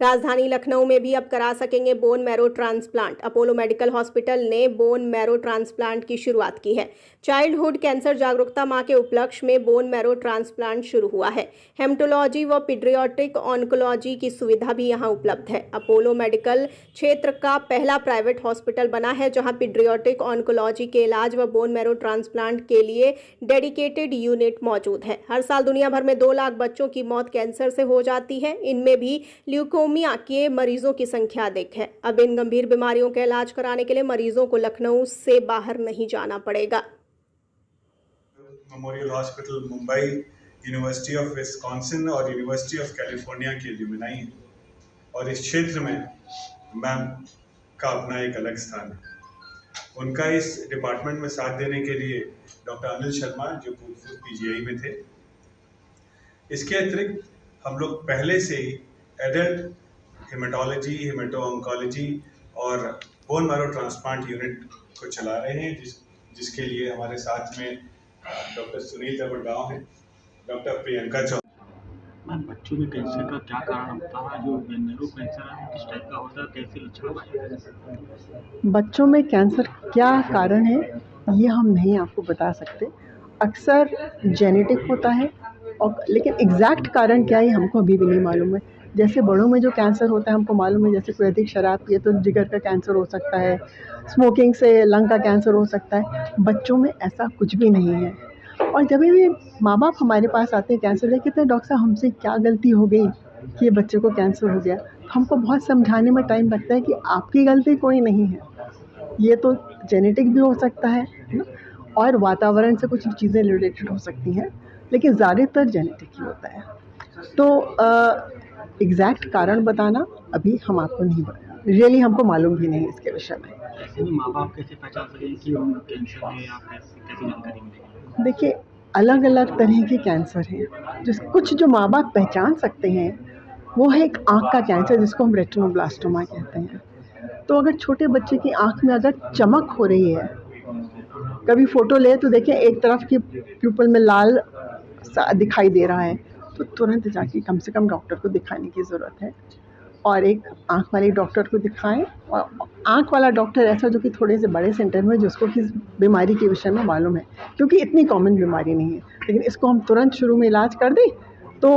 राजधानी लखनऊ में भी अब करा सकेंगे bone marrow transplant. Apollo medical hospital ने बोन मैरो ट्रांसप्लांट की शुरुआत की है। चाइल्डहुड कैंसर जागरूकता माह के उपलक्ष्य में बोन मैरो ट्रांसप्लांट शुरू हुआ है। हेमेटोलॉजी व पीडियाट्रिक ऑन्कोलॉजी की सुविधा भी यहां उपलब्ध है। अपोलो मेडिकल क्षेत्र का पहला प्राइवेट हॉस्पिटल बना है जहां पीडियाट्रिक ऑन्कोलॉजी के इलाज व बोन मैरो ट्रांसप्लांट के लिए डेडिकेटेड यूनिट मौजूद है। हर साल दुनिया भर में 2 लाख बच्चों की मौत कैंसर से हो जाती है। इनमें भी ल्यूकोमिया के मरीजों की संख्या अधिक है। अब इन गंभीर बीमारियों का इलाज कराने के लिए मरीजों को लखनऊ से बाहर नहीं जाना पड़ेगा। Memorial hospital Mumbai, university of Wisconsin और यूनिवर्सिटी ऑफ कैलिफोर्निया के एल्यूमिनाई हैं और इस क्षेत्र में मैम का अपना एक अलग स्थान है। उनका इस डिपार्टमेंट में साथ देने के लिए डॉक्टर अनिल शर्मा, जो पूर्व पीजीआई में थे। इसके अतिरिक्त हम लोग पहले से ही एडल्ट हेमेटोलॉजी, हेमेटो ऑन्कोलॉजी और बोन मैरो ट्रांसप्लांट यूनिट को चला रहे हैं, जिसके लिए हमारे साथ में डॉक्टर सुनील दबड़गांव हैं, डॉक्टर प्रियंका चौधरी। मैम, बच्चों में कैंसर का क्या कारण होता है? जो नैरो कैंसर है किस टाइप का होता है, कैसे लक्षण पाए जाते हैं? बच्चों में कैंसर क्या कारण है ये हम नहीं आपको बता सकते। अक्सर जेनेटिक होता है और लेकिन एग्जैक्ट कारण क्या है हमको अभी भी नहीं मालूम है। जैसे बड़ों में जो कैंसर होता है हमको मालूम है, जैसे कोई अधिक शराब पिए तो जिगर का कैंसर हो सकता है, स्मोकिंग से लंग का कैंसर हो सकता है। बच्चों में ऐसा कुछ भी नहीं है। और जब भी माँ बाप हमारे पास आते हैं कैंसर लेके, कहते हैं डॉक्टर साहब हमसे क्या गलती हो गई कि ये बच्चे को कैंसर हो गया। तो हमको बहुत समझाने में टाइम लगता है कि आपकी गलती कोई नहीं है, ये तो जेनेटिक भी हो सकता है ना, और वातावरण से कुछ चीज़ें रिलेटेड हो सकती हैं, लेकिन ज़्यादातर जेनेटिक ही होता है। तो एग्जैक्ट कारण बताना अभी हम आपको नहीं बता, रियली हमको मालूम भी नहीं इसके विषय में। ऐसे में माँ बाप कैसे पहचान सकें कि उन कैंसर है या कैसी जानकारी मिलेगी? देखिए, अलग अलग तरह के कैंसर हैं। जिस कुछ जो माँ बाप पहचान सकते हैं वो है एक आँख का कैंसर जिसको हम रेटिनोब्लास्टोमा कहते हैं। तो अगर छोटे बच्चे की आँख में अगर चमक हो रही है, कभी फ़ोटो ले तो देखें एक तरफ की प्यूपल में लाल सा दिखाई दे रहा है, तो तुरंत जाके कम से कम डॉक्टर को दिखाने की ज़रूरत है और एक आँख वाले डॉक्टर को दिखाएं। और आँख वाला डॉक्टर ऐसा जो कि थोड़े से बड़े सेंटर में जिसको कि बीमारी के विषय में मालूम है, क्योंकि इतनी कॉमन बीमारी नहीं है। लेकिन इसको हम तुरंत शुरू में इलाज कर दें तो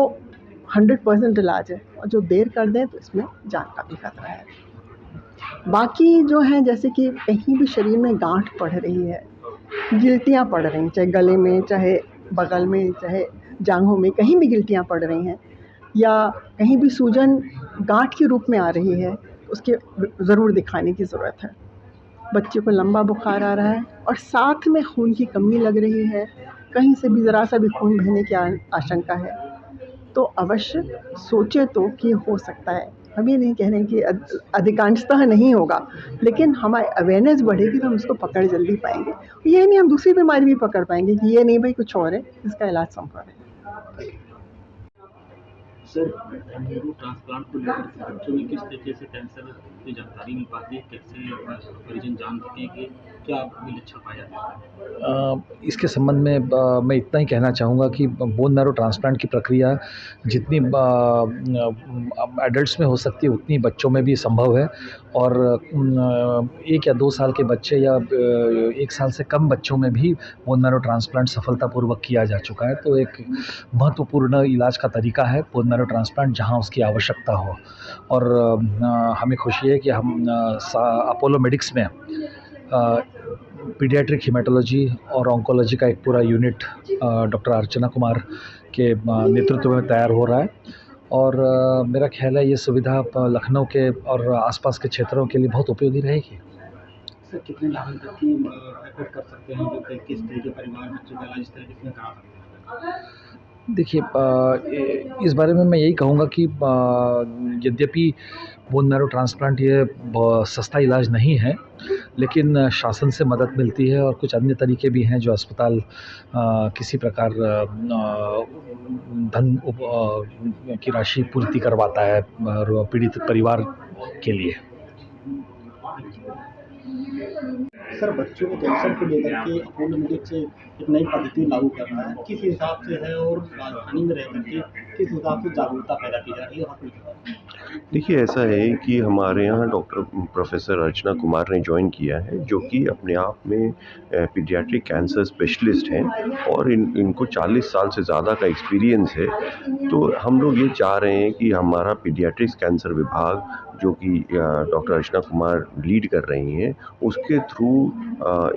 100% इलाज है, और जो देर कर दें तो इसमें जान का भी खतरा है। बाकी जो हैं, जैसे कि कहीं भी शरीर में गांठ पड़ रही है, गिल्टियाँ पड़ रही हैं, चाहे गले में, चाहे बगल में, चाहे जांघों में, कहीं भी गिल्टियाँ पड़ रही हैं, या कहीं भी सूजन गांठ के रूप में आ रही है, उसके ज़रूर दिखाने की ज़रूरत है। बच्चे को लंबा बुखार आ रहा है और साथ में खून की कमी लग रही है, कहीं से भी ज़रा सा भी खून बहने की आशंका है, तो अवश्य सोचे तो कि हो सकता है। हम ये नहीं कह रहे हैं कि अधिकांशतः नहीं होगा, लेकिन हमारी अवेयरनेस बढ़ेगी तो हम इसको पकड़ जल्दी पाएंगे। ये नहीं हम दूसरी बीमारी भी पकड़ पाएंगे कि ये नहीं भाई कुछ और है, इसका इलाज संभव है। सर, नैरो ट्रांसप्लांट को लेकर बच्चों में किस तरीके से कैंसर की जानकारी मिल पाती है, कैसे परिजन जान सकें कि क्या लक्षण पाए जाते हैं? इसके संबंध में मैं इतना ही कहना चाहूँगा कि बोन मैरो ट्रांसप्लांट की प्रक्रिया जितनी एडल्ट्स में हो सकती है उतनी बच्चों में भी संभव है। और 1 या 2 साल के बच्चे या 1 साल से कम बच्चों में भी बोन मैरो ट्रांसप्लांट सफलतापूर्वक किया जा चुका है। तो एक महत्वपूर्ण इलाज का तरीका है बोन मैरो ट्रांसप्लांट, जहाँ उसकी आवश्यकता हो। और हमें खुशी है कि हम अपोलो मेडिक्स में पीडियाट्रिक हेमेटोलॉजी और ऑन्कोलॉजी का एक पूरा यूनिट डॉक्टर अर्चना कुमार के नेतृत्व में तैयार हो रहा है। और मेरा ख्याल है ये सुविधा लखनऊ के और आसपास के क्षेत्रों के लिए बहुत उपयोगी रहेगी। सर, कितने लेवल तक की एफर्ट कर सकते हैं, जो किस तरह के परिवार बच्चों का इलाज इस तरीके से करा सकते हैं? देखिए, इस बारे में मैं यही कहूँगा कि यद्यपि बोन मैरो ट्रांसप्लांट ये सस्ता इलाज नहीं है, लेकिन शासन से मदद मिलती है और कुछ अन्य तरीके भी हैं जो अस्पताल किसी प्रकार धन की राशि पूर्ति करवाता है पीड़ित परिवार के लिए। सर, बच्चों को कैंसर को लेकर के अपोलो मेडिक्स एक नई पद्धति लागू कर रहा है, किस हिसाब से है और राजधानी में रह करके किस हिसाब से जागरूकता पैदा की जा रही है, और देखिए, ऐसा है कि हमारे यहाँ डॉक्टर प्रोफेसर अर्चना कुमार ने ज्वाइन किया है, जो कि अपने आप में पीडियाट्रिक कैंसर स्पेशलिस्ट हैं और इनको 40 साल से ज़्यादा का एक्सपीरियंस है। तो हम लोग ये चाह रहे हैं कि हमारा पीडियाट्रिक्स कैंसर विभाग, जो कि डॉक्टर अर्चना कुमार लीड कर रही हैं, उसके थ्रू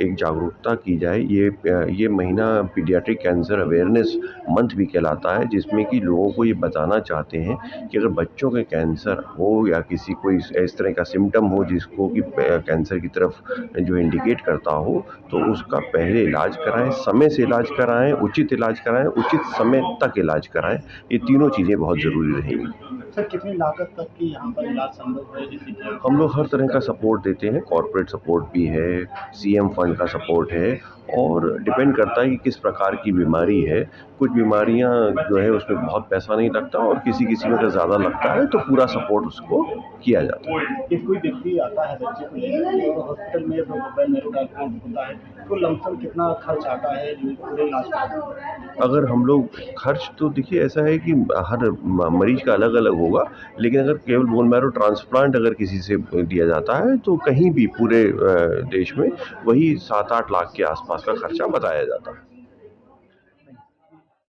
एक जागरूकता की जाए। ये महीना पीडियाट्रिक कैंसर अवेयरनेस मंथ भी कहलाता है, जिसमें कि लोगों को ये बताना चाहते हैं कि अगर बच्चों के कैंसर हो या किसी कोई इस तरह का सिम्टम हो जिसको कि कैंसर की तरफ जो इंडिकेट करता हो, तो उसका पहले इलाज कराएं, समय से इलाज कराएं, उचित इलाज कराएं, उचित समय तक इलाज कराएं। ये तीनों चीज़ें बहुत ज़रूरी रहेंगी। सर, कितनी लागत तक की यहाँ पर इलाज संभव है? जैसे कि हम लोग हर तरह का सपोर्ट देते हैं, कॉर्पोरेट सपोर्ट भी है, सीएम फंड का सपोर्ट है, और डिपेंड करता है कि किस प्रकार की बीमारी है। कुछ बीमारियां जो है उसमें बहुत पैसा नहीं लगता, और किसी में अगर ज़्यादा लगता है तो पूरा सपोर्ट उसको किया जाता है। if कोई व्यक्ति आता है बच्चे को लेकर और हॉस्पिटल में बोन मैरो ट्रांसप्लांट होता है, तो लमसम कितना खर्च आता है पूरे इलाज का? अगर हम लोग खर्च, तो देखिए ऐसा है कि हर मरीज का अलग अलग होगा, लेकिन अगर केवल बोन मैरो ट्रांसप्लांट अगर किसी से दिया जाता है तो कहीं भी पूरे देश में वही 7-8 लाख के आसपास का खर्चा बताया जाता है।